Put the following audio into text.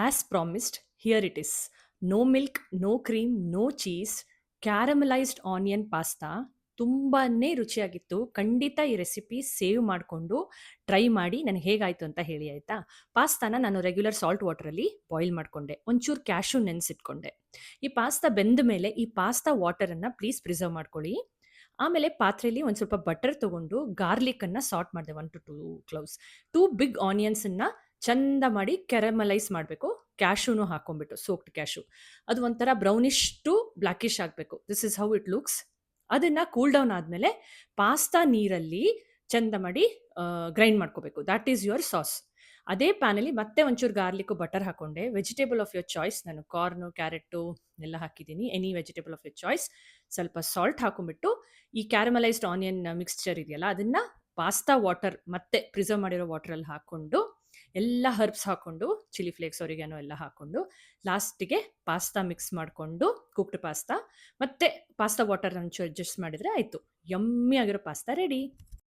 As promised, here it is. No milk, no cream, no cheese, caramelised onion pasta. ತುಂಬಾನೇ ರುಚಿಯಾಗಿತ್ತು. ಖಂಡಿತ ಈ recipe save ಮಾಡಿಕೊಂಡು try ಮಾಡಿ ನನಗೆ ಹೇಗಾಯ್ತು ಅಂತ ಹೇಳಿ ಆಯ್ತಾ. ಪಾಸ್ತಾನ ನಾನು ರೆಗ್ಯುಲರ್ ಸಾಲ್ಟ್ ವಾಟರಲ್ಲಿ ಬಾಯ್ಲ್ ಮಾಡಿಕೊಂಡೆ, ಒಂಚೂರು ಕ್ಯಾಶು ನೆನೆಸಿಟ್ಕೊಂಡೆ. ಈ ಪಾಸ್ತಾ ಬೆಂದ ಮೇಲೆ ಈ ಪಾಸ್ತಾ ವಾಟರನ್ನು ಪ್ಲೀಸ್ ಪ್ರಿಸರ್ವ್ ಮಾಡ್ಕೊಳ್ಳಿ. ಆಮೇಲೆ ಪಾತ್ರೆಯಲ್ಲಿ ಒಂದು ಸ್ವಲ್ಪ ಬಟರ್ ತಗೊಂಡು ಗಾರ್ಲಿಕನ್ನು ಸಾರ್ಟ್ ಮಾಡಿದೆ, 1 to 2 cloves. 2 ಬಿಗ್ ಆನಿಯನ್ಸನ್ನು ಚಂದ ಮಾಡಿ ಕೆರಮಲೈಸ್ ಮಾಡಬೇಕು. ಕ್ಯಾಶುನು ಹಾಕೊಂಡ್ಬಿಟ್ಟು, ಸೋಕ್ಡ್ ಕ್ಯಾಶು. ಅದು ಒಂಥರ ಬ್ರೌನಿಶ್ ಟು ಬ್ಲ್ಯಾಕಿಶ್ ಆಗಬೇಕು. This is how it looks. ಅದನ್ನು ಕೂಲ್ ಡೌನ್ ಆದಮೇಲೆ ಪಾಸ್ತಾ ನೀರಲ್ಲಿ ಚಂದ ಮಾಡಿ ಗ್ರೈಂಡ್ ಮಾಡ್ಕೋಬೇಕು. That is your sauce. ಅದೇ ಪ್ಯಾನಲ್ಲಿ ಮತ್ತೆ ಒಂಚೂರು ಗಾರ್ಲಿಕ್ಕು ಬಟರ್ ಹಾಕೊಂಡೆ. ವೆಜಿಟೇಬಲ್ ಆಫ್ ಯುವರ್ ಚಾಯ್ಸ್, ನಾನು ಕಾರ್ನು, ಕ್ಯಾರೆಟು ಎಲ್ಲ ಹಾಕಿದ್ದೀನಿ. Any vegetable of your choice. ಸ್ವಲ್ಪ ಸಾಲ್ಟ್ ಹಾಕೊಂಡ್ಬಿಟ್ಟು ಈ ಕ್ಯಾರಮಲೈಸ್ಡ್ ಆನಿಯನ್ ಮಿಕ್ಸ್ಚರ್ ಇದೆಯಲ್ಲ, ಅದನ್ನು ಪಾಸ್ತಾ ವಾಟರ್ ಮತ್ತೆ ಪ್ರಿಸರ್ವ್ ಮಾಡಿರೋ ವಾಟರಲ್ಲಿ ಹಾಕ್ಕೊಂಡು, ಎಲ್ಲ ಹರ್ಬ್ಸ್ ಹಾಕ್ಕೊಂಡು, ಚಿಲ್ಲಿ ಫ್ಲೇಕ್ಸ್, ಒರಿಗ್ಯಾನೋ ಎಲ್ಲ ಹಾಕ್ಕೊಂಡು, ಲಾಸ್ಟಿಗೆ ಪಾಸ್ತಾ ಮಿಕ್ಸ್ ಮಾಡಿಕೊಂಡು, ಕುಕ್ಡ್ ಪಾಸ್ತಾ ಮತ್ತೆ ಪಾಸ್ತಾ ವಾಟರ್ ಒಂಚೂರು ಅಡ್ಜಸ್ಟ್ ಮಾಡಿದರೆ ಆಯಿತು. ಯಮ್ಮಿ ಆಗಿರೋ ಪಾಸ್ತಾ ರೆಡಿ.